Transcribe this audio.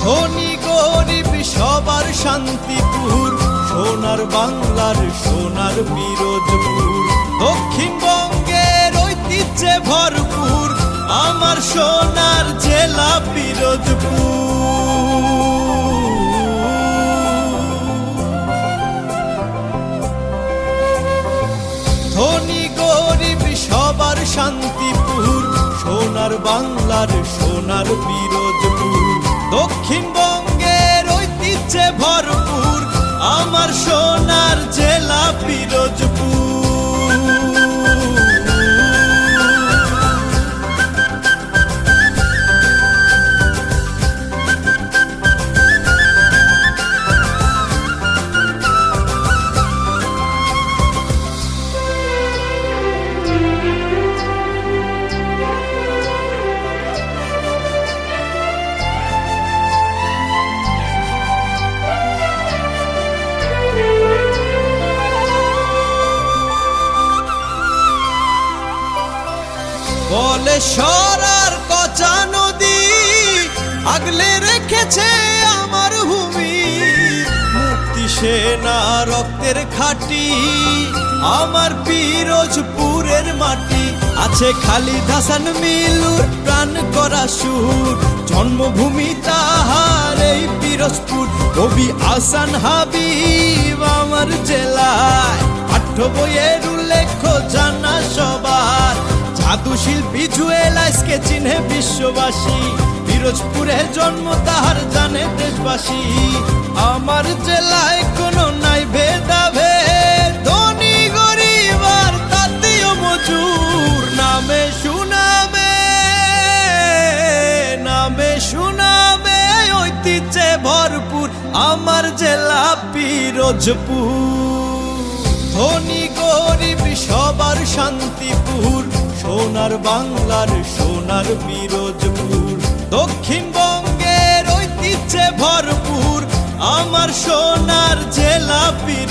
ধনী গরিব সবার শান্তিপুর, সোনার বাংলার সোনার পিরোজপুর। দক্ষিণবঙ্গের ঐতিহ্যে ভরপুর আমার সোনার জেলা পিরোজপুর। ধনী গরিব সবার শান্তিপুর, সোনার বাংলার সোনার পিরোজপুর। দক্ষিণবঙ্গের ঐতিহ্যে ভরপুর আমার সোনার জেলা পিরোজপুর। বলেশ্বর আর কচা নদী আগলে রেখেছে আমার ভূমি। মুক্তি সেনা রক্তের খাঁটি আমার পিরোজপুরের মাটি। আছে খালিদ হাসান মিলুর প্রাণ করা সুর, জন্মভূমি তাহার এই পিরোজপুর। কবি আহসান হাবিব আমার জেলায়, পাঠ্য বইয়ের উল্লেখ জানা সবার। জাদু শিল্পী জুয়েল আইসকে চিনে বিশ্ববাসী, পিরোজপুরে জন্ম তাহার জানে দেশবাসী। আমার জেলায় কোনো নাই ভেদাভেদ, ধনী গরিব আর তাঁতীয় মজুর। নামে সুনামে ঐতিহ্যে ভরপুর আমার জেলা পিরোজপুর। ধনী গরিব সবার শান্তিপুর, সোনার বাংলার সোনার পিরোজপুর। দক্ষিণবঙ্গের ঐতিহ্যে ভরপুর আমার সোনার জেলা পিরোজপুর।